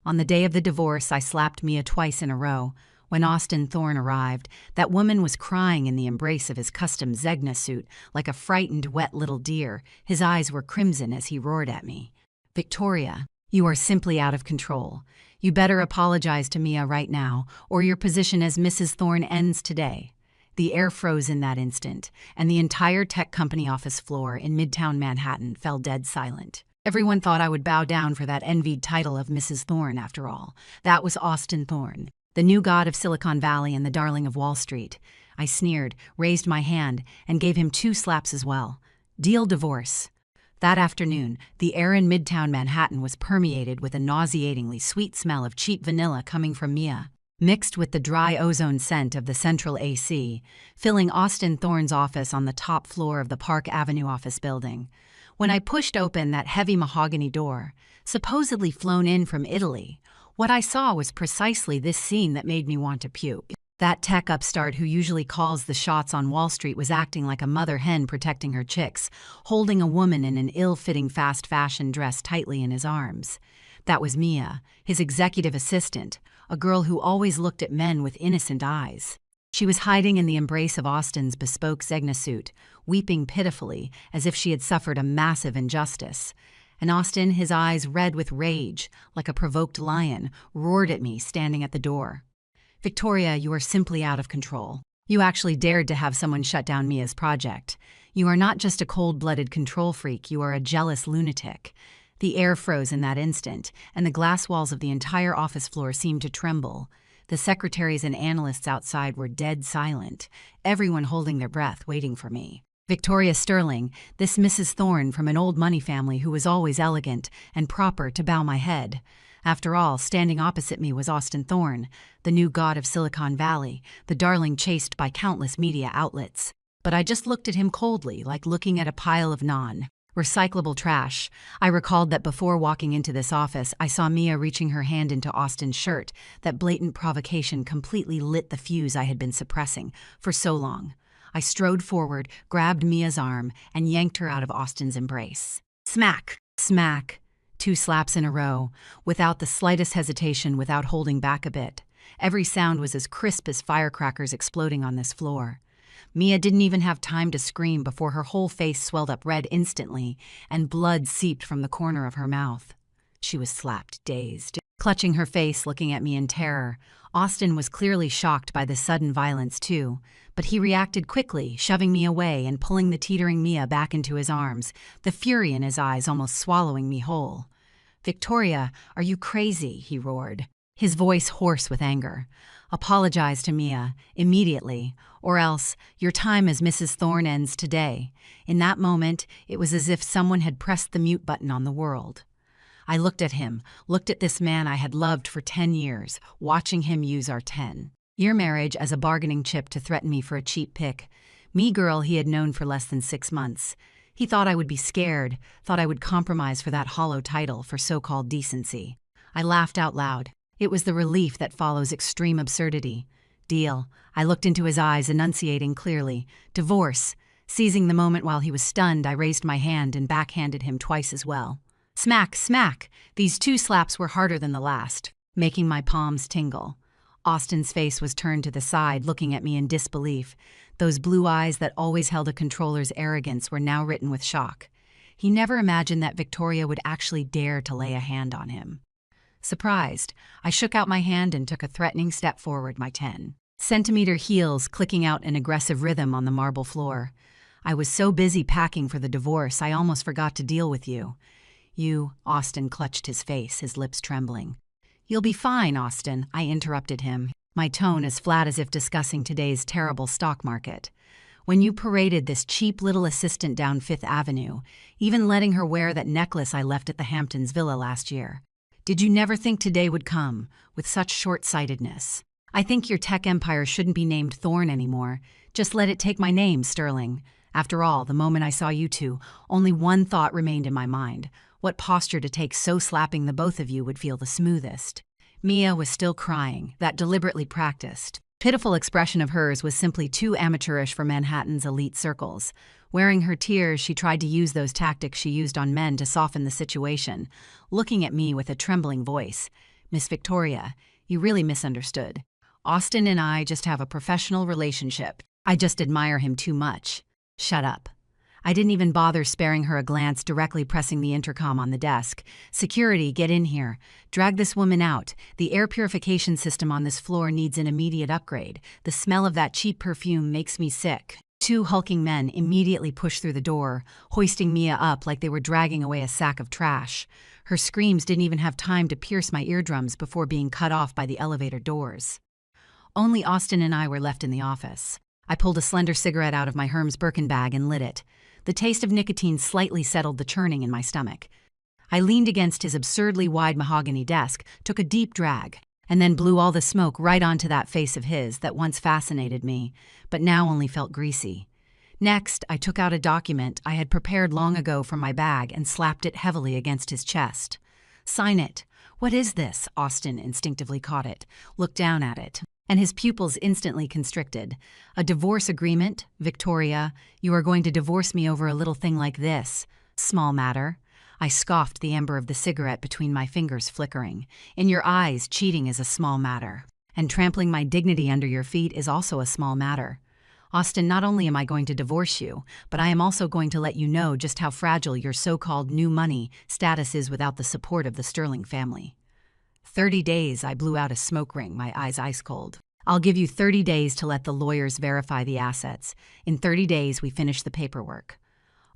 On the day of the divorce, I slapped Mia twice in a row. When Austin Thorne arrived, that woman was crying in the embrace of his custom Zegna suit, like a frightened, wet little deer. His eyes were crimson as he roared at me. "Victoria, you are simply out of control. You better apologize to Mia right now, or your position as Mrs. Thorne ends today." The air froze in that instant, and the entire tech company office floor in Midtown Manhattan fell dead silent. Everyone thought I would bow down for that envied title of Mrs. Thorne, after all. That was Austin Thorne, the new god of Silicon Valley and the darling of Wall Street. I sneered, raised my hand, and gave him 2 slaps as well. Deal divorce. That afternoon, the air in Midtown Manhattan was permeated with a nauseatingly sweet smell of cheap vanilla coming from Mia, mixed with the dry ozone scent of the central AC, filling Austin Thorne's office on the top floor of the Park Avenue office building. When I pushed open that heavy mahogany door, supposedly flown in from Italy, what I saw was precisely this scene that made me want to puke. That tech upstart who usually calls the shots on Wall Street was acting like a mother hen protecting her chicks, holding a woman in an ill-fitting fast fashion dress tightly in his arms. That was Mia, his executive assistant, a girl who always looked at men with innocent eyes. She was hiding in the embrace of Austin's bespoke Zegna suit, weeping pitifully as if she had suffered a massive injustice. And Austin, his eyes red with rage, like a provoked lion, roared at me standing at the door. "Victoria, you are simply out of control. You actually dared to have someone shut down Mia's project. You are not just a cold-blooded control freak, you are a jealous lunatic." The air froze in that instant, and the glass walls of the entire office floor seemed to tremble. The secretaries and analysts outside were dead silent, everyone holding their breath, waiting for me. Victoria Sterling, this Mrs. Thorne from an old money family who was always elegant and proper to bow my head. After all, standing opposite me was Austin Thorne, the new god of Silicon Valley, the darling chased by countless media outlets. But I just looked at him coldly, like looking at a pile of non-recyclable trash. I recalled that before walking into this office, I saw Mia reaching her hand into Austin's shirt. That blatant provocation completely lit the fuse I had been suppressing for so long. I strode forward, grabbed Mia's arm, and yanked her out of Austin's embrace. Smack! Smack! 2 slaps in a row, without the slightest hesitation, without holding back a bit. Every sound was as crisp as firecrackers exploding on this floor. Mia didn't even have time to scream before her whole face swelled up red instantly, and blood seeped from the corner of her mouth. She was slapped, dazed, clutching her face, looking at me in terror. Austin was clearly shocked by the sudden violence too, but he reacted quickly, shoving me away and pulling the teetering Mia back into his arms, the fury in his eyes almost swallowing me whole. "Victoria, are you crazy?" he roared, his voice hoarse with anger. "Apologize to Mia, immediately, or else your time as Mrs. Thorne ends today." In that moment, it was as if someone had pressed the mute button on the world. I looked at him, looked at this man I had loved for 10 years, watching him use our 10-year marriage as a bargaining chip to threaten me for a cheap pick. Me girl he had known for less than 6 months. He thought I would be scared, thought I would compromise for that hollow title for so-called decency. I laughed out loud. It was the relief that follows extreme absurdity. Deal. I looked into his eyes, enunciating clearly. Divorce. Seizing the moment while he was stunned, I raised my hand and backhanded him twice as well. Smack, smack! These 2 slaps were harder than the last, making my palms tingle. Austin's face was turned to the side, looking at me in disbelief. Those blue eyes that always held a controller's arrogance were now written with shock. He never imagined that Victoria would actually dare to lay a hand on him. Surprised, I shook out my hand and took a threatening step forward, my 10-centimeter heels clicking out an aggressive rhythm on the marble floor. "I was so busy packing for the divorce, I almost forgot to deal with you." "You," Austin clutched his face, his lips trembling. "You'll be fine, Austin," I interrupted him, my tone as flat as if discussing today's terrible stock market. "When you paraded this cheap little assistant down 5th Avenue, even letting her wear that necklace I left at the Hamptons Villa last year, did you never think today would come with such short-sightedness? I think your tech empire shouldn't be named Thorne anymore. Just let it take my name, Sterling. After all, the moment I saw you two, only one thought remained in my mind. What posture to take so slapping the both of you would feel the smoothest." Mia was still crying, that deliberately practiced, pitiful expression of hers was simply too amateurish for Manhattan's elite circles. Wearing her tears, she tried to use those tactics she used on men to soften the situation, looking at me with a trembling voice. Miss Victoria, you really misunderstood. Austin and I just have a professional relationship. I just admire him too much. Shut up. I didn't even bother sparing her a glance, directly pressing the intercom on the desk. Security, get in here. Drag this woman out. The air purification system on this floor needs an immediate upgrade. The smell of that cheap perfume makes me sick. Two hulking men immediately pushed through the door, hoisting Mia up like they were dragging away a sack of trash. Her screams didn't even have time to pierce my eardrums before being cut off by the elevator doors. Only Austin and I were left in the office. I pulled a slender cigarette out of my Hermes Birkin bag and lit it. The taste of nicotine slightly settled the churning in my stomach. I leaned against his absurdly wide mahogany desk, took a deep drag, and then blew all the smoke right onto that face of his that once fascinated me, but now only felt greasy. Next, I took out a document I had prepared long ago from my bag and slapped it heavily against his chest. "Sign it." "What is this?" Austin instinctively caught it, looked down at it, and his pupils instantly constricted. "A divorce agreement? Victoria, you are going to divorce me over a little thing like this? Small matter." I scoffed, the ember of the cigarette between my fingers flickering. "In your eyes, cheating is a small matter. And trampling my dignity under your feet is also a small matter. Austin, not only am I going to divorce you, but I am also going to let you know just how fragile your so-called new money status is without the support of the Sterling family." 30 days, I blew out a smoke ring, my eyes ice cold. "I'll give you 30 days to let the lawyers verify the assets. In 30 days, we finish the paperwork."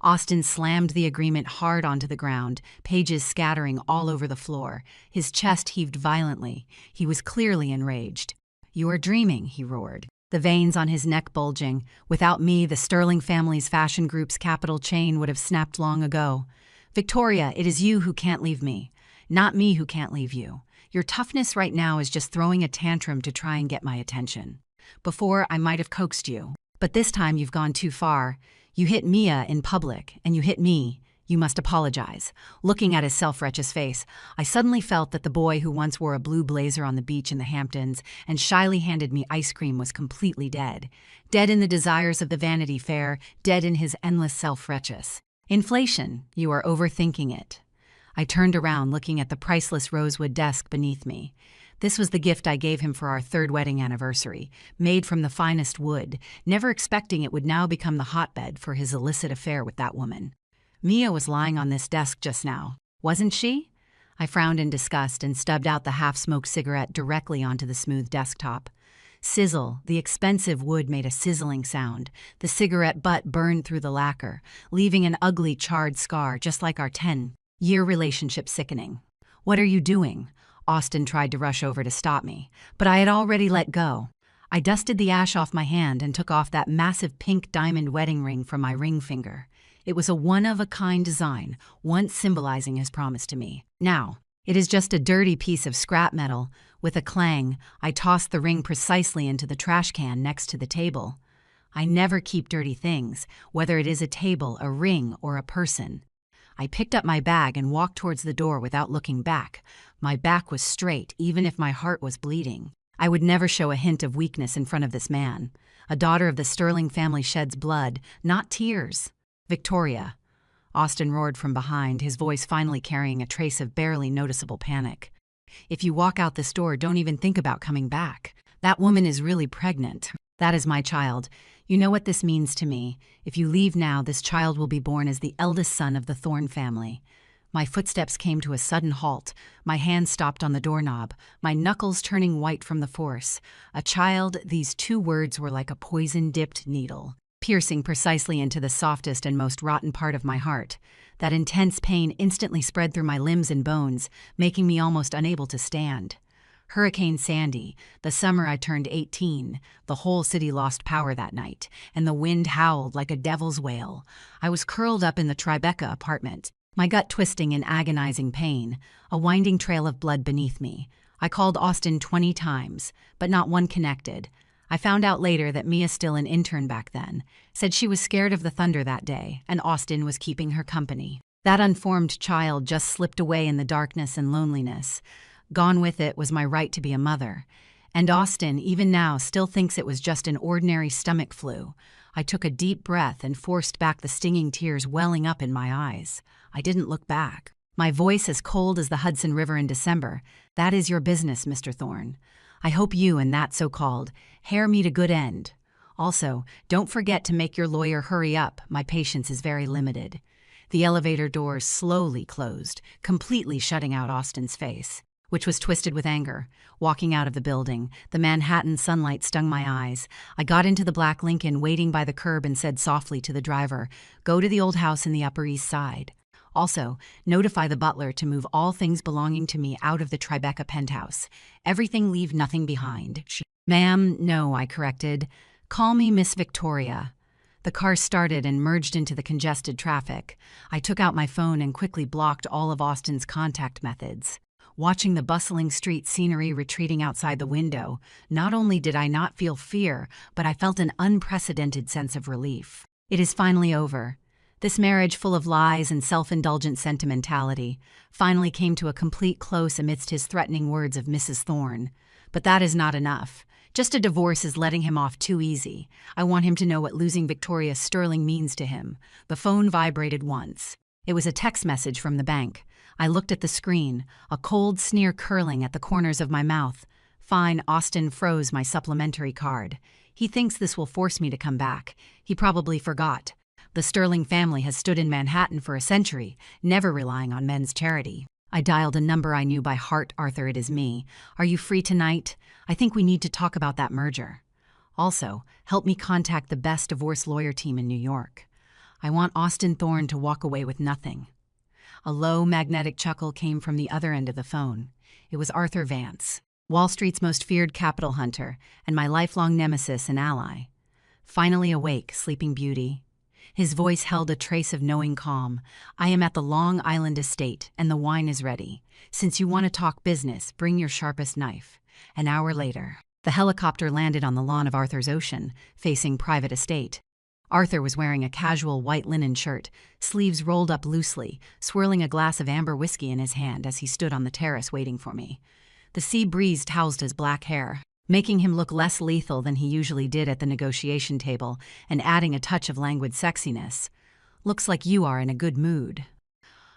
Austin slammed the agreement hard onto the ground, pages scattering all over the floor. His chest heaved violently. He was clearly enraged. "You are dreaming," he roared, the veins on his neck bulging. "Without me, the Sterling family's fashion group's capital chain would have snapped long ago. Victoria, it is you who can't leave me, not me who can't leave you. Your toughness right now is just throwing a tantrum to try and get my attention. Before, I might have coaxed you, but this time you've gone too far. You hit Mia in public, and you hit me. You must apologize." Looking at his self-righteous face, I suddenly felt that the boy who once wore a blue blazer on the beach in the Hamptons and shyly handed me ice cream was completely dead. Dead in the desires of the Vanity Fair, dead in his endless self-righteous. "Inflation, you are overthinking it." I turned around, looking at the priceless rosewood desk beneath me. This was the gift I gave him for our 3rd wedding anniversary, made from the finest wood, never expecting it would now become the hotbed for his illicit affair with that woman. Mia was lying on this desk just now, wasn't she? I frowned in disgust and stubbed out the half-smoked cigarette directly onto the smooth desktop. Sizzle, the expensive wood made a sizzling sound. The cigarette butt burned through the lacquer, leaving an ugly charred scar just like our 10-year relationship. Sickening. "What are you doing?" Austin tried to rush over to stop me, but I had already let go. I dusted the ash off my hand and took off that massive pink diamond wedding ring from my ring finger. It was a one-of-a-kind design, once symbolizing his promise to me. Now, it is just a dirty piece of scrap metal. With a clang, I tossed the ring precisely into the trash can next to the table. I never keep dirty things, whether it is a table, a ring, or a person. I picked up my bag and walked towards the door without looking back. My back was straight, even if my heart was bleeding. I would never show a hint of weakness in front of this man. A daughter of the Sterling family sheds blood, not tears. "Victoria," Austin roared from behind, his voice finally carrying a trace of barely noticeable panic. "If you walk out this door, don't even think about coming back. That woman is really pregnant. That is my child. You know what this means to me. If you leave now, this child will be born as the eldest son of the Thorne family." My footsteps came to a sudden halt. My hand stopped on the doorknob, my knuckles turning white from the force. A child, these 2 words were like a poison-dipped needle, piercing precisely into the softest and most rotten part of my heart. That intense pain instantly spread through my limbs and bones, making me almost unable to stand. Hurricane Sandy, the summer I turned 18, the whole city lost power that night, and the wind howled like a devil's wail. I was curled up in the Tribeca apartment, my gut twisting in agonizing pain, a winding trail of blood beneath me. I called Austin 20 times, but not one connected. I found out later that Mia, still an intern back then, said she was scared of the thunder that day, and Austin was keeping her company. That unformed child just slipped away in the darkness and loneliness. Gone with it was my right to be a mother. And Austin, even now, still thinks it was just an ordinary stomach flu. I took a deep breath and forced back the stinging tears welling up in my eyes. I didn't look back. My voice as cold as the Hudson River in December. That is your business, Mr. Thorne. I hope you and that so-called hair meet a good end. Also, don't forget to make your lawyer hurry up. My patience is very limited. The elevator doors slowly closed, completely shutting out Austin's face, which was twisted with anger. Walking out of the building, the Manhattan sunlight stung my eyes. I got into the black Lincoln waiting by the curb and said softly to the driver, "Go to the old house in the Upper East Side. Also, notify the butler to move all things belonging to me out of the Tribeca penthouse. Everything, leave nothing behind." "Ma'am, no," I corrected. "Call me Miss Victoria." The car started and merged into the congested traffic. I took out my phone and quickly blocked all of Austin's contact methods. Watching the bustling street scenery retreating outside the window, not only did I not feel fear, but I felt an unprecedented sense of relief. It is finally over. This marriage, full of lies and self-indulgent sentimentality, finally came to a complete close amidst his threatening words of Mrs. Thorne. But that is not enough. Just a divorce is letting him off too easy. I want him to know what losing Victoria Sterling means to him. The phone vibrated once. It was a text message from the bank. I looked at the screen, a cold sneer curling at the corners of my mouth. Fine, Austin froze my supplementary card. He thinks this will force me to come back. He probably forgot. The Sterling family has stood in Manhattan for a century, never relying on men's charity. I dialed a number I knew by heart. "Arthur, it is me. Are you free tonight? I think we need to talk about that merger. Also, help me contact the best divorce lawyer team in New York. I want Austin Thorne to walk away with nothing." A low, magnetic chuckle came from the other end of the phone. It was Arthur Vance, Wall Street's most feared capital hunter, and my lifelong nemesis and ally. Finally awake, Sleeping Beauty. His voice held a trace of knowing calm. "I am at the Long Island estate, and the wine is ready. Since you want to talk business, bring your sharpest knife." An hour later, the helicopter landed on the lawn of Arthur's ocean, facing private estate. Arthur was wearing a casual white linen shirt, sleeves rolled up loosely, swirling a glass of amber whiskey in his hand as he stood on the terrace waiting for me. The sea breeze toused his black hair, making him look less lethal than he usually did at the negotiation table and adding a touch of languid sexiness. "Looks like you are in a good mood."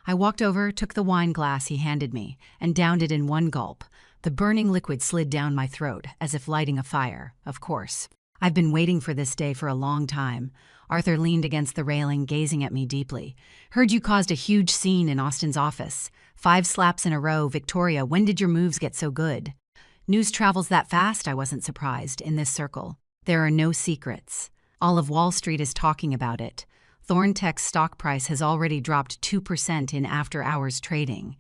I walked over, took the wine glass he handed me, and downed it in one gulp. The burning liquid slid down my throat, as if lighting a fire, of course. "I've been waiting for this day for a long time." Arthur leaned against the railing, gazing at me deeply. "Heard you caused a huge scene in Austin's office. 5 slaps in a row. Victoria, when did your moves get so good?" "News travels that fast," I wasn't surprised. "In this circle, there are no secrets. All of Wall Street is talking about it. Thorntech's stock price has already dropped 2% in after-hours trading."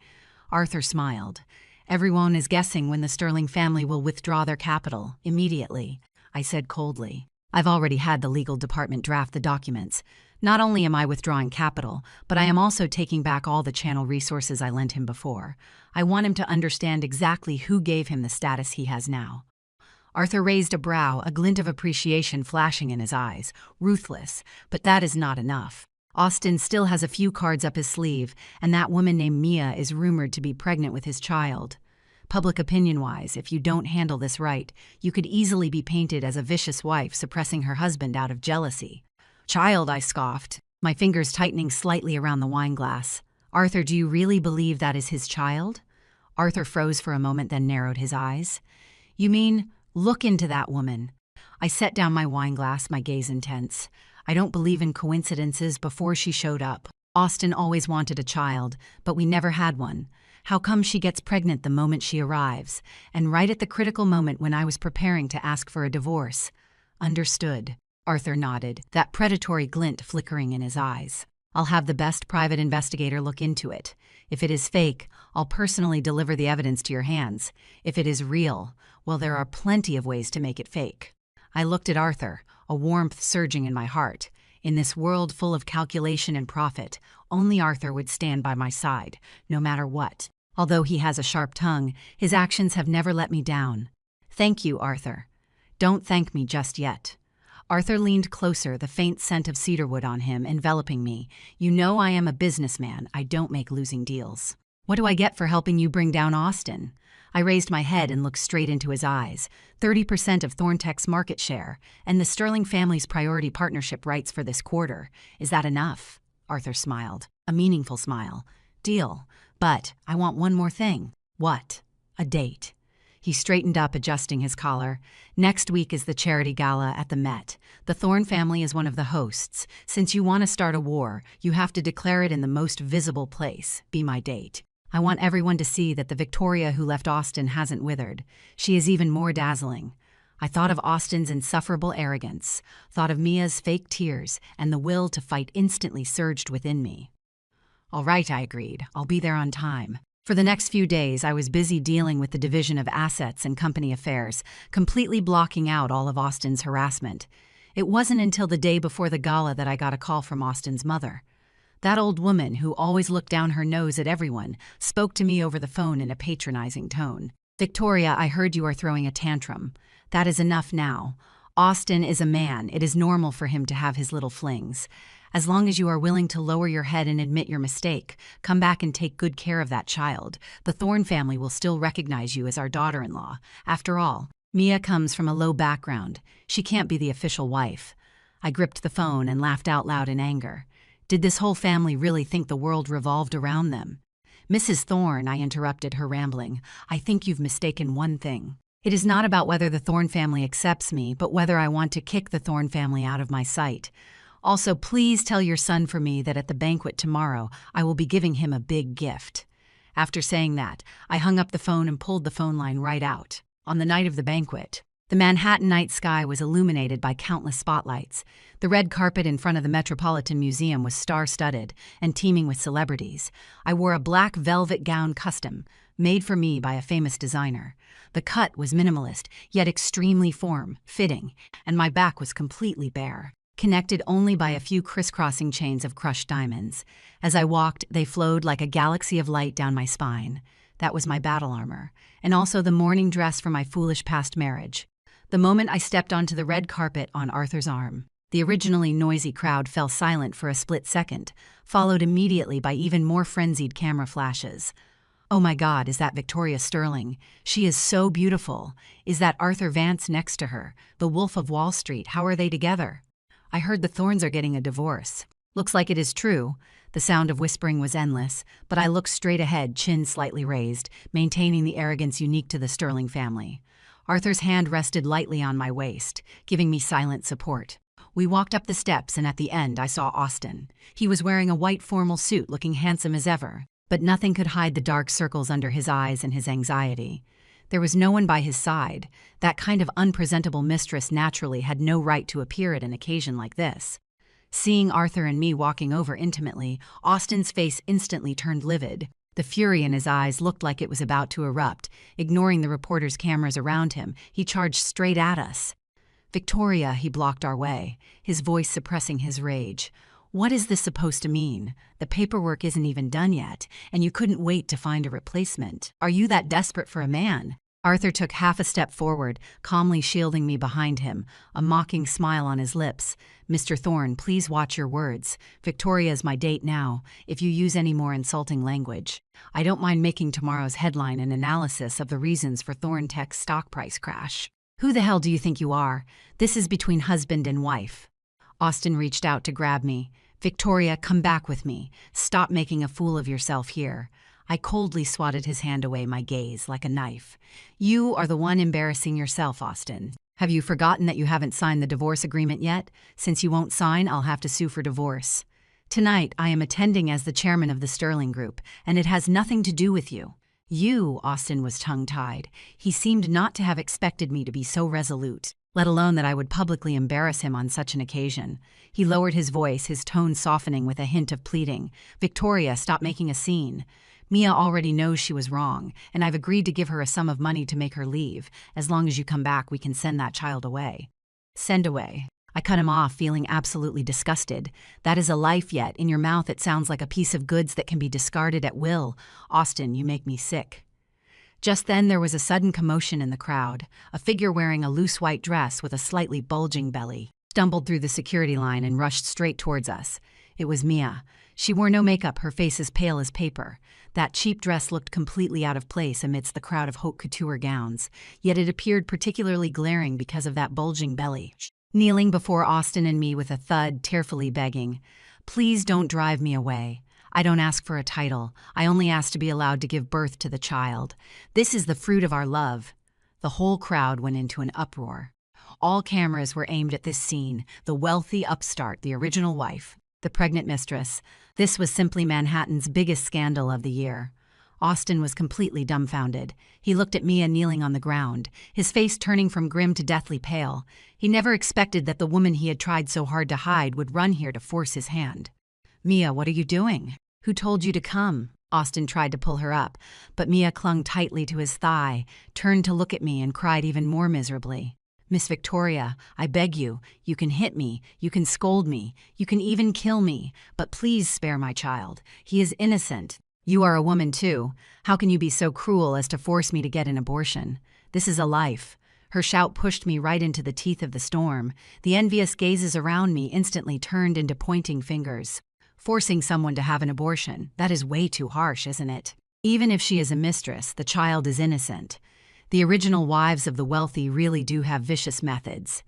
Arthur smiled. "Everyone is guessing when the Sterling family will withdraw their capital. Immediately," I said coldly. "I've already had the legal department draft the documents. Not only am I withdrawing capital, but I am also taking back all the channel resources I lent him before. I want him to understand exactly who gave him the status he has now." Arthur raised a brow, a glint of appreciation flashing in his eyes. "Ruthless, but that is not enough. Austin still has a few cards up his sleeve, and that woman named Mia is rumored to be pregnant with his child. Public opinion-wise, if you don't handle this right, you could easily be painted as a vicious wife suppressing her husband out of jealousy." "Child," I scoffed, my fingers tightening slightly around the wine glass. "Arthur, do you really believe that is his child?" Arthur froze for a moment, then narrowed his eyes. "You mean, look into that woman." I set down my wine glass, my gaze intense. "I don't believe in coincidences. Before she showed up, Austin always wanted a child, but we never had one. How come she gets pregnant the moment she arrives, and right at the critical moment when I was preparing to ask for a divorce?" "Understood." Arthur nodded, that predatory glint flickering in his eyes. "I'll have the best private investigator look into it. If it is fake, I'll personally deliver the evidence to your hands. If it is real, well, there are plenty of ways to make it fake." I looked at Arthur, a warmth surging in my heart. In this world full of calculation and profit, only Arthur would stand by my side, no matter what. Although he has a sharp tongue, his actions have never let me down. "Thank you, Arthur." "Don't thank me just yet." Arthur leaned closer, the faint scent of cedarwood on him, enveloping me. "You know I am a businessman. I don't make losing deals. What do I get for helping you bring down Austin?" I raised my head and looked straight into his eyes. 30% of Thorntech's market share, and the Sterling family's priority partnership rights for this quarter. Is that enough? Arthur smiled, a meaningful smile. "Deal. But I want one more thing. What? A date. He straightened up, adjusting his collar. Next week is the charity gala at the Met. The Thorne family is one of the hosts. Since you want to start a war, you have to declare it in the most visible place. Be my date. I want everyone to see that the Victoria who left Austin hasn't withered. She is even more dazzling. I thought of Austin's insufferable arrogance, thought of Mia's fake tears, and the will to fight instantly surged within me. All right, I agreed. I'll be there on time. For the next few days, I was busy dealing with the division of assets and company affairs, completely blocking out all of Austin's harassment. It wasn't until the day before the gala that I got a call from Austin's mother. That old woman, who always looked down her nose at everyone, spoke to me over the phone in a patronizing tone. "Victoria, I heard you are throwing a tantrum. That is enough now. Austin is a man. It is normal for him to have his little flings. As long as you are willing to lower your head and admit your mistake, come back and take good care of that child, the Thorne family will still recognize you as our daughter-in-law. After all, Mia comes from a low background. She can't be the official wife." I gripped the phone and laughed out loud in anger. Did this whole family really think the world revolved around them? "Mrs. Thorne," I interrupted her rambling, "I think you've mistaken one thing. It is not about whether the Thorne family accepts me, but whether I want to kick the Thorne family out of my sight. Also, please tell your son for me that at the banquet tomorrow, I will be giving him a big gift." After saying that, I hung up the phone and pulled the phone line right out. On the night of the banquet, the Manhattan night sky was illuminated by countless spotlights. The red carpet in front of the Metropolitan Museum was star-studded and teeming with celebrities. I wore a black velvet gown custom, made for me by a famous designer. The cut was minimalist, yet extremely form-fitting, and my back was completely bare, connected only by a few crisscrossing chains of crushed diamonds. As I walked, they flowed like a galaxy of light down my spine. That was my battle armor, and also the mourning dress for my foolish past marriage. The moment I stepped onto the red carpet on Arthur's arm, the originally noisy crowd fell silent for a split second, followed immediately by even more frenzied camera flashes. "Oh my God, is that Victoria Sterling? She is so beautiful. Is that Arthur Vance next to her? The Wolf of Wall Street, how are they together? I heard the Thornes are getting a divorce." Looks like it is true. The sound of whispering was endless, but I looked straight ahead, chin slightly raised, maintaining the arrogance unique to the Sterling family. Arthur's hand rested lightly on my waist, giving me silent support. We walked up the steps, and at the end I saw Austin. He was wearing a white formal suit, looking handsome as ever, but nothing could hide the dark circles under his eyes and his anxiety. There was no one by his side. That kind of unpresentable mistress naturally had no right to appear at an occasion like this. Seeing Arthur and me walking over intimately, Austin's face instantly turned livid. The fury in his eyes looked like it was about to erupt. Ignoring the reporters' cameras around him, he charged straight at us. "Victoria," he blocked our way, his voice suppressing his rage. "What is this supposed to mean? The paperwork isn't even done yet, and you couldn't wait to find a replacement. Are you that desperate for a man?" Arthur took half a step forward, calmly shielding me behind him, a mocking smile on his lips. "Mr. Thorne, please watch your words. Victoria is my date now. If you use any more insulting language, I don't mind making tomorrow's headline an analysis of the reasons for Thorne Tech's stock price crash." "Who the hell do you think you are? This is between husband and wife." Austin reached out to grab me. "Victoria, come back with me. Stop making a fool of yourself here." I coldly swatted his hand away, my gaze like a knife. "You are the one embarrassing yourself, Austin. Have you forgotten that you haven't signed the divorce agreement yet? Since you won't sign, I'll have to sue for divorce. Tonight, I am attending as the chairman of the Sterling Group, and it has nothing to do with you." "You," Austin was tongue-tied. He seemed not to have expected me to be so resolute, let alone that I would publicly embarrass him on such an occasion. He lowered his voice, his tone softening with a hint of pleading. "Victoria, stop making a scene. Mia already knows she was wrong, and I've agreed to give her a sum of money to make her leave. As long as you come back, we can send that child away." "Send away?" I cut him off, feeling absolutely disgusted. "That is a life, yet in your mouth it sounds like a piece of goods that can be discarded at will. Austin, you make me sick." Just then there was a sudden commotion in the crowd. A figure wearing a loose white dress with a slightly bulging belly stumbled through the security line and rushed straight towards us. It was Mia. She wore no makeup, her face as pale as paper. That cheap dress looked completely out of place amidst the crowd of haute couture gowns, yet it appeared particularly glaring because of that bulging belly. Kneeling before Austin and me with a thud, tearfully begging, "Please don't drive me away. I don't ask for a title. I only ask to be allowed to give birth to the child. This is the fruit of our love." The whole crowd went into an uproar. All cameras were aimed at this scene, the wealthy upstart, the original wife, the pregnant mistress. This was simply Manhattan's biggest scandal of the year. Austin was completely dumbfounded. He looked at Mia kneeling on the ground, his face turning from grim to deathly pale. He never expected that the woman he had tried so hard to hide would run here to force his hand. "Mia, what are you doing? Who told you to come?" Austin tried to pull her up, but Mia clung tightly to his thigh, turned to look at me, and cried even more miserably. "Miss Victoria, I beg you, you can hit me, you can scold me, you can even kill me, but please spare my child. He is innocent. You are a woman too. How can you be so cruel as to force me to get an abortion? This is a life." Her shout pushed me right into the teeth of the storm. The envious gazes around me instantly turned into pointing fingers. Forcing someone to have an abortion, that is way too harsh, isn't it? Even if she is a mistress, the child is innocent. The original wives of the wealthy really do have vicious methods.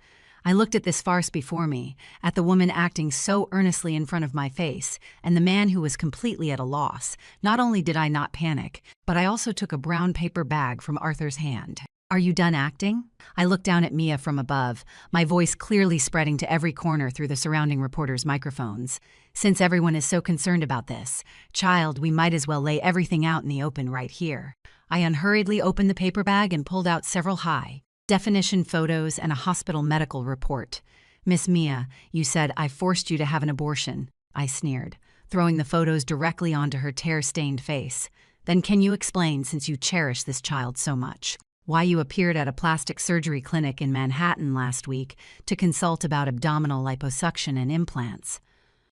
I looked at this farce before me, at the woman acting so earnestly in front of my face, and the man who was completely at a loss. Not only did I not panic, but I also took a brown paper bag from Arthur's hand. "Are you done acting?" I looked down at Mia from above, my voice clearly spreading to every corner through the surrounding reporters' microphones. "Since everyone is so concerned about this, child, we might as well lay everything out in the open right here." I unhurriedly opened the paper bag and pulled out several high-definition photos and a hospital medical report. "Miss Mia, you said I forced you to have an abortion," I sneered, throwing the photos directly onto her tear-stained face. "Then can you explain, since you cherish this child so much, why you appeared at a plastic surgery clinic in Manhattan last week to consult about abdominal liposuction and implants?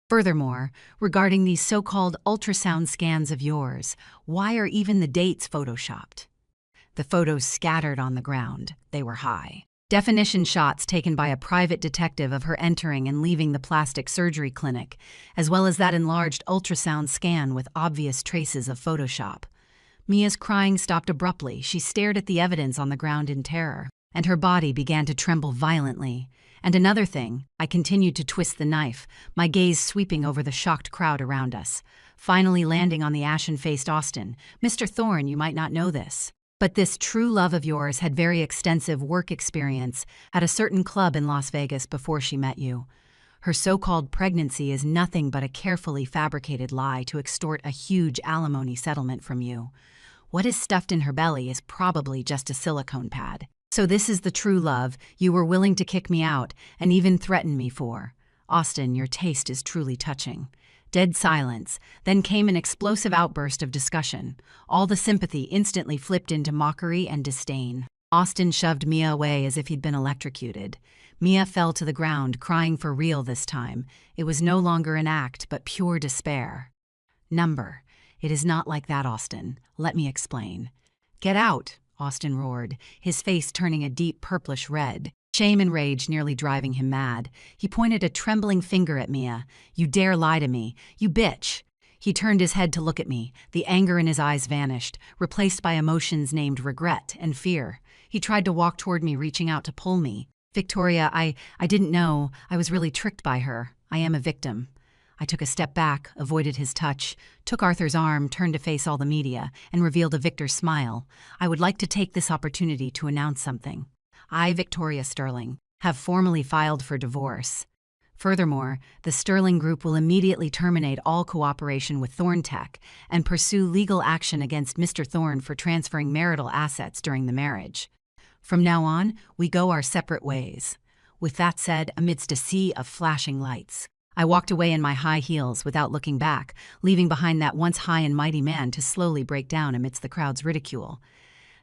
Furthermore, regarding these so-called ultrasound scans of yours, why are even the dates photoshopped?" The photos scattered on the ground. They were high-definition shots taken by a private detective of her entering and leaving the plastic surgery clinic, as well as that enlarged ultrasound scan with obvious traces of Photoshop. Mia's crying stopped abruptly. She stared at the evidence on the ground in terror, and her body began to tremble violently. "And another thing," I continued to twist the knife, my gaze sweeping over the shocked crowd around us, finally landing on the ashen-faced Austin. "Mr. Thorne, you might not know this, but this true love of yours had very extensive work experience at a certain club in Las Vegas before she met you. Her so-called pregnancy is nothing but a carefully fabricated lie to extort a huge alimony settlement from you. What is stuffed in her belly is probably just a silicone pad. So this is the true love you were willing to kick me out and even threaten me for. Austin, your taste is truly touching." Dead silence. Then came an explosive outburst of discussion. All the sympathy instantly flipped into mockery and disdain. Austin shoved Mia away as if he'd been electrocuted. Mia fell to the ground, crying for real this time. It was no longer an act, but pure despair. "Number. It is not like that, Austin. Let me explain." "Get out," Austin roared, his face turning a deep purplish red, shame and rage nearly driving him mad. He pointed a trembling finger at Mia. "You dare lie to me, you bitch!" He turned his head to look at me. The anger in his eyes vanished, replaced by emotions named regret and fear. He tried to walk toward me, reaching out to pull me. "Victoria, I didn't know. I was really tricked by her. I am a victim." I took a step back, avoided his touch, took Arthur's arm, turned to face all the media, and revealed a Victor's smile. "I would like to take this opportunity to announce something. I, Victoria Sterling, have formally filed for divorce. Furthermore, the Sterling Group will immediately terminate all cooperation with Thorne Tech and pursue legal action against Mr. Thorne for transferring marital assets during the marriage. From now on, we go our separate ways." With that said, amidst a sea of flashing lights, I walked away in my high heels without looking back, leaving behind that once high and mighty man to slowly break down amidst the crowd's ridicule.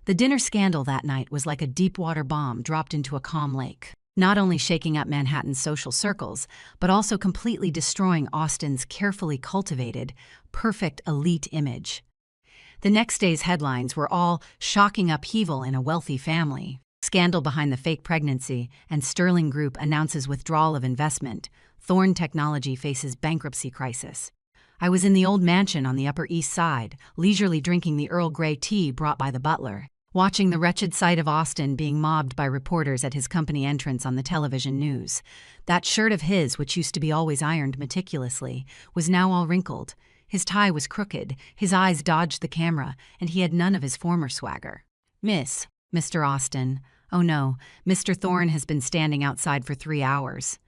The dinner scandal that night was like a deep-water bomb dropped into a calm lake, not only shaking up Manhattan's social circles, but also completely destroying Austin's carefully cultivated, perfect elite image. The next day's headlines were all shocking upheaval in a wealthy family, scandal behind the fake pregnancy, and Sterling Group announces withdrawal of investment. Thorne Technology faces bankruptcy crisis. I was in the old mansion on the Upper East Side, leisurely drinking the Earl Grey tea brought by the butler, watching the wretched sight of Austin being mobbed by reporters at his company entrance on the television news. That shirt of his, which used to be always ironed meticulously, was now all wrinkled. His tie was crooked, his eyes dodged the camera, and he had none of his former swagger. Mr. Austin. Oh no, Mr. Thorne has been standing outside for 3 hours.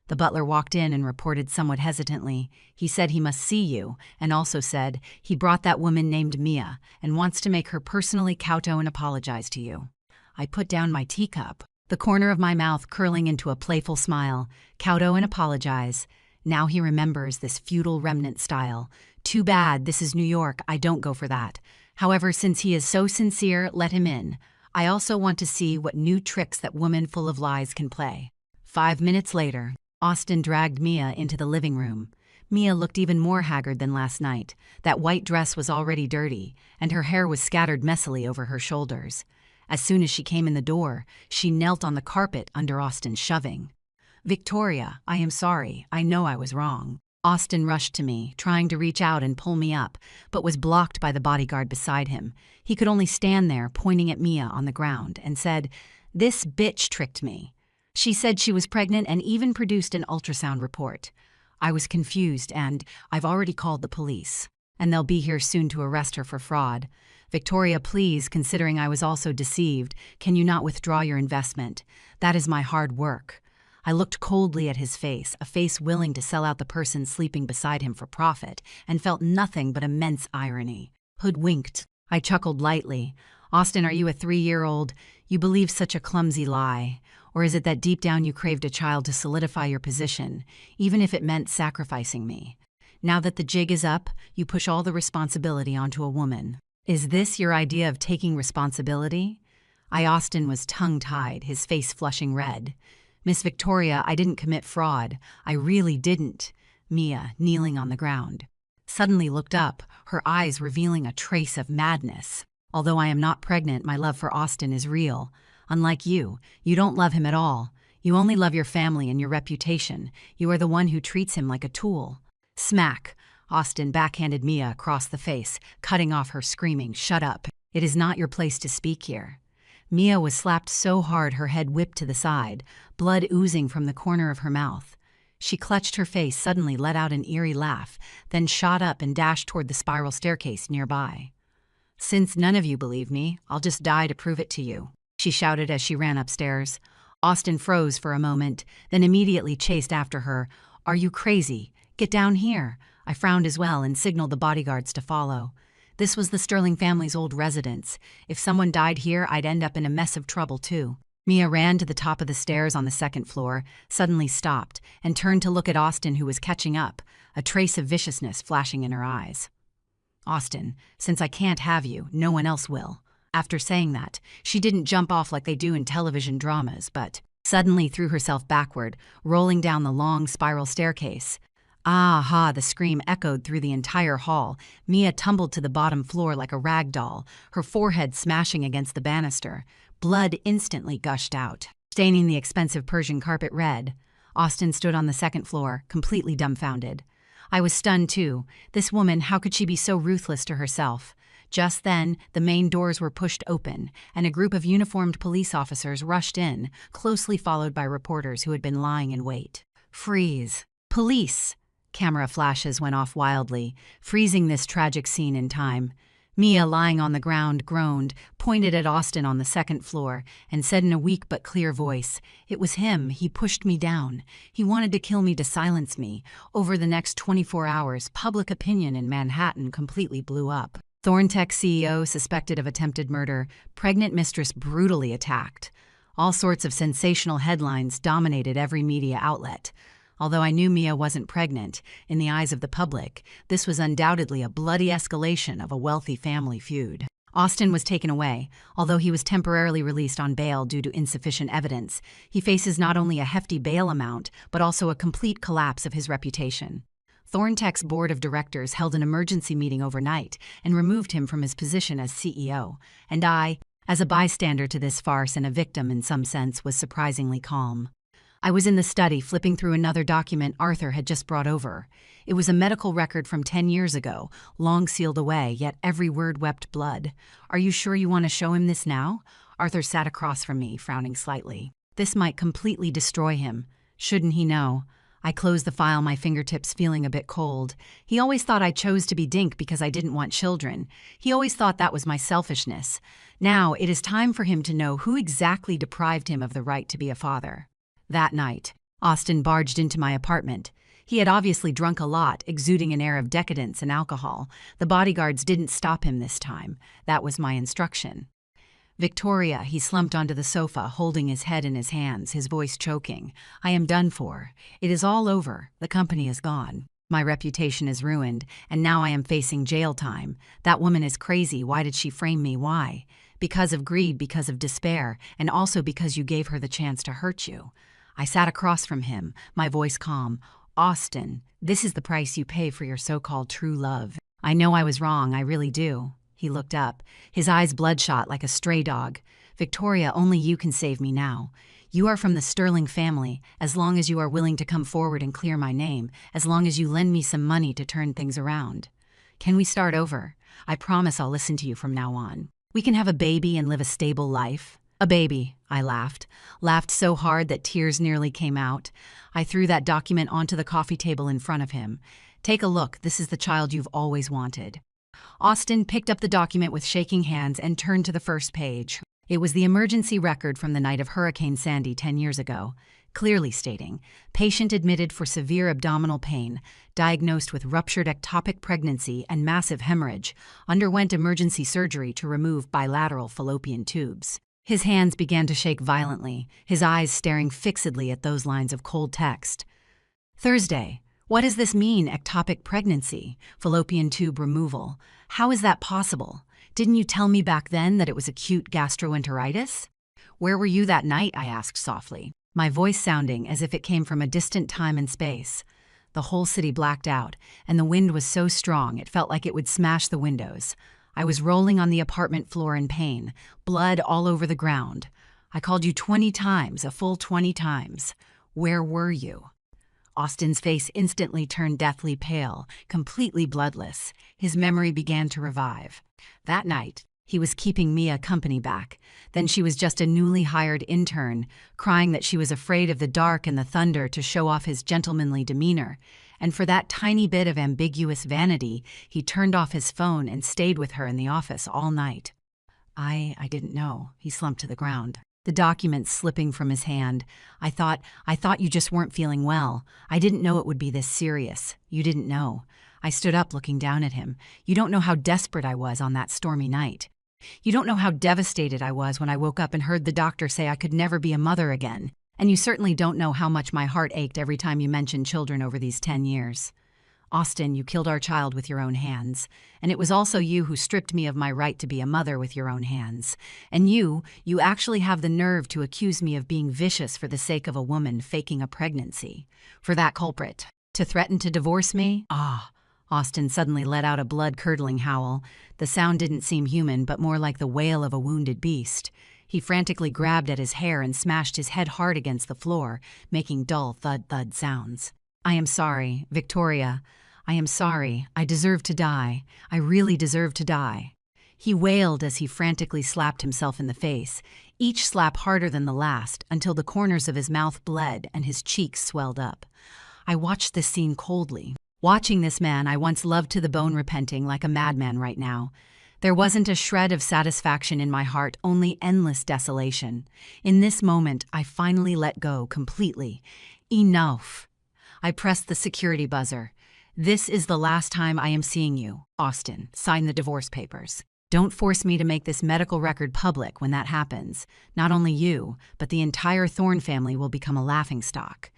The butler walked in and reported somewhat hesitantly. He said he must see you, and also said he brought that woman named Mia and wants to make her personally kowtow and apologize to you. I put down my teacup, the corner of my mouth curling into a playful smile. Kowtow and apologize. Now he remembers this feudal remnant style. Too bad, this is New York, I don't go for that. However, since he is so sincere, let him in. I also want to see what new tricks that woman full of lies can play. 5 minutes later, Austin dragged Mia into the living room. Mia looked even more haggard than last night. That white dress was already dirty, and her hair was scattered messily over her shoulders. As soon as she came in the door, she knelt on the carpet under Austin's shoving. "Victoria, I am sorry. I know I was wrong." Austin rushed to me, trying to reach out and pull me up, but was blocked by the bodyguard beside him. He could only stand there, pointing at Mia on the ground, and said, "This bitch tricked me. She said she was pregnant and even produced an ultrasound report." I was confused, and I've already called the police, and they'll be here soon to arrest her for fraud. Victoria, please, considering I was also deceived, can you not withdraw your investment? That is my hard work. I looked coldly at his face, a face willing to sell out the person sleeping beside him for profit, and felt nothing but immense irony. Hoodwinked. I chuckled lightly. "Austin, are you a 3-year-old? You believe such a clumsy lie. Or is it that deep down you craved a child to solidify your position, even if it meant sacrificing me? Now that the jig is up, you push all the responsibility onto a woman. Is this your idea of taking responsibility?" Austin was tongue-tied, his face flushing red. "Miss Victoria, I didn't commit fraud. I really didn't." Mia, kneeling on the ground, suddenly looked up, her eyes revealing a trace of madness. "Although I am not pregnant, my love for Austin is real. Unlike you, you don't love him at all. You only love your family and your reputation. You are the one who treats him like a tool." Smack! Austin backhanded Mia across the face, cutting off her, screaming, "Shut up. It is not your place to speak here." Mia was slapped so hard her head whipped to the side, blood oozing from the corner of her mouth. She clutched her face, suddenly let out an eerie laugh, then shot up and dashed toward the spiral staircase nearby. "Since none of you believe me, I'll just die to prove it to you," she shouted as she ran upstairs. Austin froze for a moment, then immediately chased after her. "Are you crazy? Get down here." I frowned as well and signaled the bodyguards to follow. This was the Sterling family's old residence. If someone died here, I'd end up in a mess of trouble too. Mia ran to the top of the stairs on the 2nd floor, suddenly stopped, and turned to look at Austin, who was catching up, a trace of viciousness flashing in her eyes. "Austin, since I can't have you, no one else will." After saying that, she didn't jump off like they do in television dramas, but suddenly threw herself backward, rolling down the long spiral staircase. "Ah-ha!" the scream echoed through the entire hall. Mia tumbled to the bottom floor like a rag doll, her forehead smashing against the banister. Blood instantly gushed out, staining the expensive Persian carpet red. Austin stood on the 2nd floor, completely dumbfounded. I was stunned too. This woman, how could she be so ruthless to herself? Just then, the main doors were pushed open, and a group of uniformed police officers rushed in, closely followed by reporters who had been lying in wait. "Freeze! Police!" Camera flashes went off wildly, freezing this tragic scene in time. Mia, lying on the ground, groaned, pointed at Austin on the 2nd floor, and said in a weak but clear voice, "It was him. He pushed me down. He wanted to kill me to silence me." Over the next 24 hours, public opinion in Manhattan completely blew up. Thorntech CEO suspected of attempted murder, pregnant mistress brutally attacked. All sorts of sensational headlines dominated every media outlet. Although I knew Mia wasn't pregnant, in the eyes of the public, this was undoubtedly a bloody escalation of a wealthy family feud. Austin was taken away. Although he was temporarily released on bail due to insufficient evidence, he faces not only a hefty bail amount, but also a complete collapse of his reputation. Thorntech's board of directors held an emergency meeting overnight and removed him from his position as CEO, and I, as a bystander to this farce and a victim in some sense, was surprisingly calm. I was in the study flipping through another document Arthur had just brought over. It was a medical record from 10 years ago, long sealed away, yet every word wept blood. "Are you sure you want to show him this now?" Arthur sat across from me, frowning slightly. "This might completely destroy him. Shouldn't he know?" I closed the file, my fingertips feeling a bit cold. He always thought I chose to be Dink because I didn't want children. He always thought that was my selfishness. Now it is time for him to know who exactly deprived him of the right to be a father. That night, Austin barged into my apartment. He had obviously drunk a lot, exuding an air of decadence and alcohol. The bodyguards didn't stop him this time. That was my instruction. "Victoria," he slumped onto the sofa, holding his head in his hands, his voice choking. "I am done for. It is all over. The company is gone. My reputation is ruined, and now I am facing jail time. That woman is crazy. Why did she frame me? Why? Because of greed, because of despair, and also because you gave her the chance to hurt you." I sat across from him, my voice calm. "Austin, this is the price you pay for your so-called true love. I know I was wrong, I really do." He looked up, his eyes bloodshot like a stray dog. "Victoria, only you can save me now. You are from the Sterling family. As long as you are willing to come forward and clear my name, as long as you lend me some money to turn things around. Can we start over? I promise I'll listen to you from now on. We can have a baby and live a stable life." "A baby," I laughed so hard that tears nearly came out. I threw that document onto the coffee table in front of him. "Take a look, this is the child you've always wanted." Austin picked up the document with shaking hands and turned to the first page. It was the emergency record from the night of Hurricane Sandy 10 years ago, clearly stating, "Patient admitted for severe abdominal pain, diagnosed with ruptured ectopic pregnancy and massive hemorrhage, underwent emergency surgery to remove bilateral fallopian tubes." His hands began to shake violently, his eyes staring fixedly at those lines of cold text. "Thursday. What does this mean, ectopic pregnancy? Fallopian tube removal? How is that possible? Didn't you tell me back then that it was acute gastroenteritis?" "Where were you that night?" I asked softly, my voice sounding as if it came from a distant time and space. The whole city blacked out, and the wind was so strong it felt like it would smash the windows. I was rolling on the apartment floor in pain, blood all over the ground. "I called you 20 times, a full 20 times. Where were you?" Austin's face instantly turned deathly pale, completely bloodless. His memory began to revive. That night, he was keeping Mia company back. Then she was just a newly hired intern, crying that she was afraid of the dark and the thunder to show off his gentlemanly demeanor. And for that tiny bit of ambiguous vanity, he turned off his phone and stayed with her in the office all night. I didn't know." He slumped to the ground, the document slipping from his hand. I thought you just weren't feeling well. I didn't know it would be this serious. You didn't know." I stood up, looking down at him. "You don't know how desperate I was on that stormy night. You don't know how devastated I was when I woke up and heard the doctor say I could never be a mother again. And you certainly don't know how much my heart ached every time you mentioned children over these 10 years. Austin, you killed our child with your own hands. And it was also you who stripped me of my right to be a mother with your own hands. And you actually have the nerve to accuse me of being vicious for the sake of a woman faking a pregnancy. For that culprit, to threaten to divorce me? Ah." Austin suddenly let out a blood-curdling howl. The sound didn't seem human, but more like the wail of a wounded beast. He frantically grabbed at his hair and smashed his head hard against the floor, making dull thud-thud sounds. "I am sorry, Victoria. I am sorry. I deserve to die. I really deserve to die." He wailed as he frantically slapped himself in the face, each slap harder than the last, until the corners of his mouth bled and his cheeks swelled up. I watched this scene coldly. Watching this man I once loved to the bone repenting like a madman right now. There wasn't a shred of satisfaction in my heart, only endless desolation. In this moment, I finally let go completely. Enough. I pressed the security buzzer. "This is the last time I am seeing you. Austin, sign the divorce papers. Don't force me to make this medical record public when that happens. Not only you, but the entire Thorne family will become a laughingstock."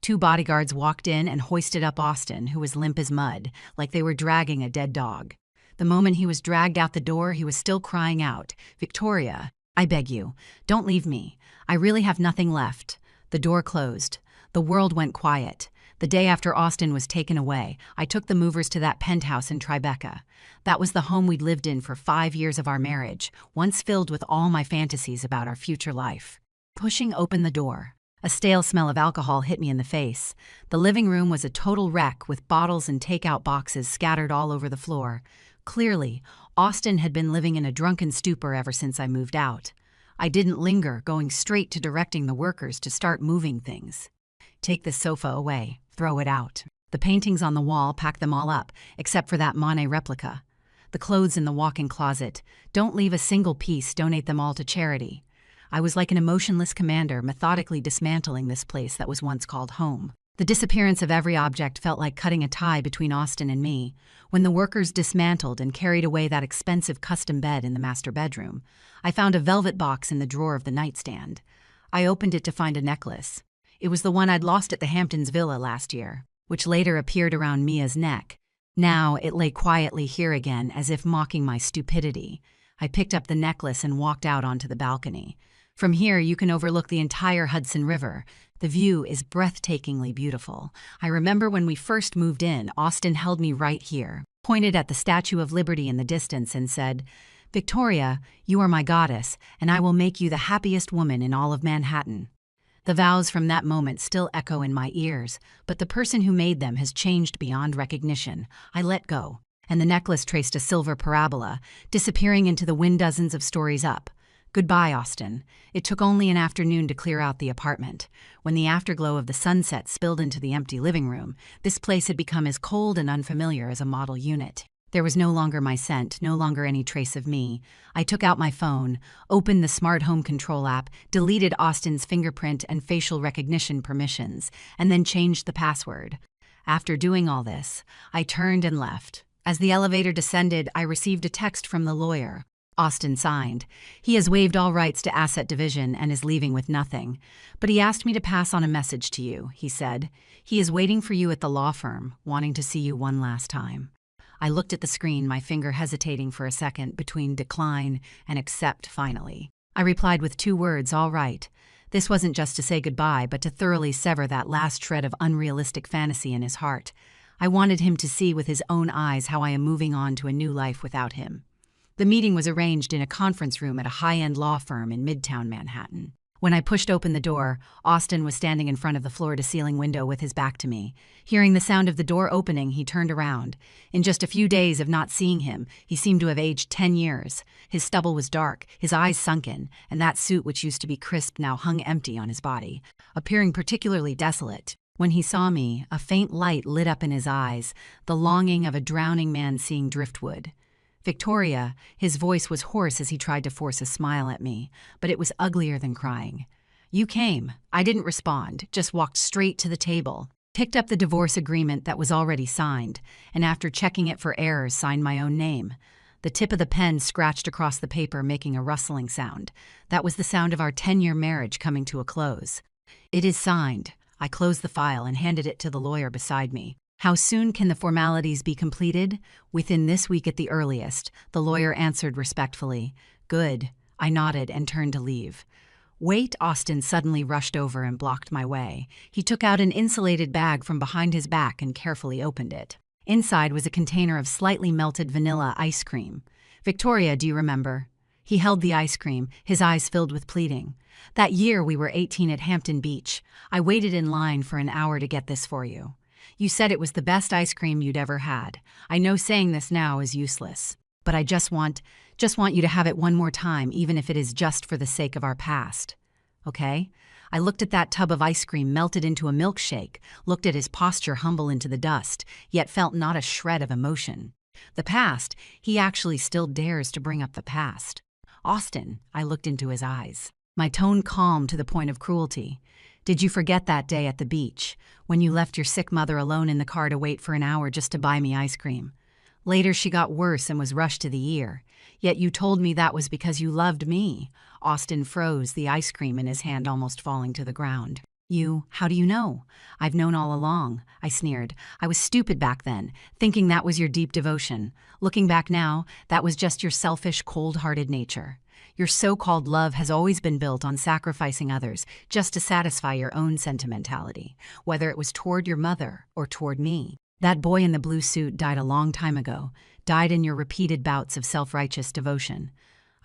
2 bodyguards walked in and hoisted up Austin, who was limp as mud, like they were dragging a dead dog. The moment he was dragged out the door, he was still crying out, "Victoria, I beg you, don't leave me. I really have nothing left." The door closed. The world went quiet. The day after Austin was taken away, I took the movers to that penthouse in Tribeca. That was the home we'd lived in for 5 years of our marriage, once filled with all my fantasies about our future life. Pushing open the door, a stale smell of alcohol hit me in the face. The living room was a total wreck with bottles and takeout boxes scattered all over the floor. Clearly, Austin had been living in a drunken stupor ever since I moved out. I didn't linger, going straight to directing the workers to start moving things. "Take this sofa away. Throw it out. The paintings on the wall, pack them all up, except for that Monet replica. The clothes in the walk-in closet. Don't leave a single piece, donate them all to charity. I was like an emotionless commander, methodically dismantling this place that was once called home. The disappearance of every object felt like cutting a tie between Austin and me. When the workers dismantled and carried away that expensive custom bed in the master bedroom, I found a velvet box in the drawer of the nightstand. I opened it to find a necklace. It was the one I'd lost at the Hamptons villa last year, which later appeared around Mia's neck. Now it lay quietly here again, as if mocking my stupidity. I picked up the necklace and walked out onto the balcony. From here, you can overlook the entire Hudson River. The view is breathtakingly beautiful. I remember when we first moved in, Austin held me right here, pointed at the Statue of Liberty in the distance and said, "Victoria, you are my goddess, and I will make you the happiest woman in all of Manhattan." The vows from that moment still echo in my ears, but the person who made them has changed beyond recognition. I let go, and the necklace traced a silver parabola, disappearing into the wind dozens of stories up. Goodbye, Austin. It took only an afternoon to clear out the apartment. When the afterglow of the sunset spilled into the empty living room, this place had become as cold and unfamiliar as a model unit. There was no longer my scent, no longer any trace of me. I took out my phone, opened the smart home control app, deleted Austin's fingerprint and facial recognition permissions, and then changed the password. After doing all this, I turned and left. As the elevator descended, I received a text from the lawyer. Austin signed. He has waived all rights to asset division and is leaving with nothing. But he asked me to pass on a message to you, he said. He is waiting for you at the law firm, wanting to see you one last time. I looked at the screen, my finger hesitating for a second between decline and accept finally. I replied with 2 words, all right. This wasn't just to say goodbye, but to thoroughly sever that last shred of unrealistic fantasy in his heart. I wanted him to see with his own eyes how I am moving on to a new life without him. The meeting was arranged in a conference room at a high-end law firm in Midtown Manhattan. When I pushed open the door, Austin was standing in front of the floor-to-ceiling window with his back to me. Hearing the sound of the door opening, he turned around. In just a few days of not seeing him, he seemed to have aged 10 years. His stubble was dark, his eyes sunken, and that suit which used to be crisp now hung empty on his body, appearing particularly desolate. When he saw me, a faint light lit up in his eyes, the longing of a drowning man seeing driftwood. "Victoria," his voice was hoarse as he tried to force a smile at me, but it was uglier than crying. "You came." I didn't respond, just walked straight to the table, picked up the divorce agreement that was already signed, and after checking it for errors, signed my own name. The tip of the pen scratched across the paper, making a rustling sound. That was the sound of our 10-year marriage coming to a close. "It is signed." I closed the file and handed it to the lawyer beside me. "How soon can the formalities be completed?" "Within this week at the earliest," the lawyer answered respectfully. "Good." I nodded and turned to leave. "Wait," Austin suddenly rushed over and blocked my way. He took out an insulated bag from behind his back and carefully opened it. Inside was a container of slightly melted vanilla ice cream. "Victoria, do you remember?" He held the ice cream, his eyes filled with pleading. "That year we were 18 at Hampton Beach. I waited in line for an hour to get this for you. You said it was the best ice cream you'd ever had. I know saying this now is useless, but I just want you to have it one more time, even if it is just for the sake of our past. Okay?" I looked at that tub of ice cream melted into a milkshake, looked at his posture humble into the dust, yet felt not a shred of emotion. The past, he actually still dares to bring up the past. "Austin," I looked into his eyes, my tone calm to the point of cruelty. "Did you forget that day at the beach, when you left your sick mother alone in the car to wait for an hour just to buy me ice cream? Later she got worse and was rushed to the ER. Yet you told me that was because you loved me." Austin froze, the ice cream in his hand almost falling to the ground. How do you know?" "I've known all along," I sneered. "I was stupid back then, thinking that was your deep devotion. Looking back now, that was just your selfish, cold-hearted nature. Your so-called love has always been built on sacrificing others just to satisfy your own sentimentality, whether it was toward your mother or toward me. That boy in the blue suit died a long time ago, died in your repeated bouts of self-righteous devotion."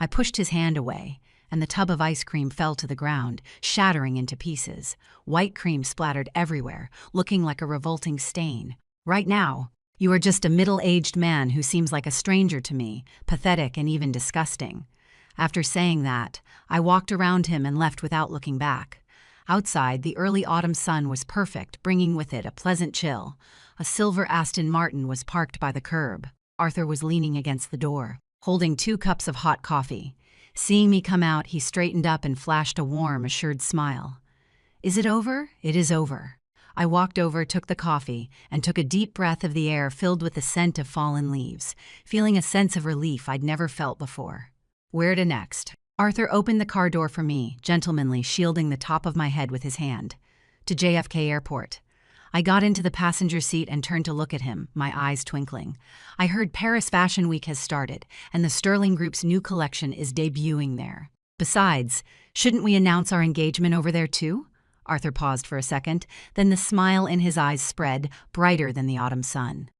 I pushed his hand away, and the tub of ice cream fell to the ground, shattering into pieces. White cream splattered everywhere, looking like a revolting stain. "Right now, you are just a middle-aged man who seems like a stranger to me, pathetic and even disgusting." After saying that, I walked around him and left without looking back. Outside, the early autumn sun was perfect, bringing with it a pleasant chill. A silver Aston Martin was parked by the curb. Arthur was leaning against the door, holding 2 cups of hot coffee. Seeing me come out, he straightened up and flashed a warm, assured smile. "Is it over?" "It is over." I walked over, took the coffee, and took a deep breath of the air filled with the scent of fallen leaves, feeling a sense of relief I'd never felt before. Where to next? Arthur opened the car door for me, gentlemanly, shielding the top of my head with his hand. "To JFK Airport." I got into the passenger seat and turned to look at him, my eyes twinkling. I heard Paris Fashion Week has started, and the Sterling Group's new collection is debuting there. Besides, shouldn't we announce our engagement over there too? Arthur paused for a second, then the smile in his eyes spread, brighter than the autumn sun.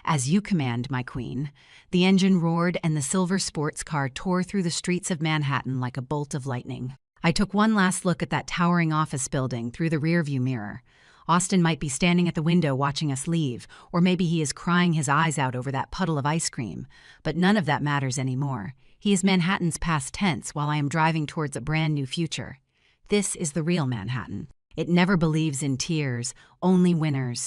"As you command, my queen." The engine roared and the silver sports car tore through the streets of Manhattan like a bolt of lightning. I took one last look at that towering office building through the rearview mirror. Austin might be standing at the window watching us leave, or maybe he is crying his eyes out over that puddle of ice cream. But none of that matters anymore. He is Manhattan's past tense while I am driving towards a brand new future. This is the real Manhattan. It never believes in tears, only winners.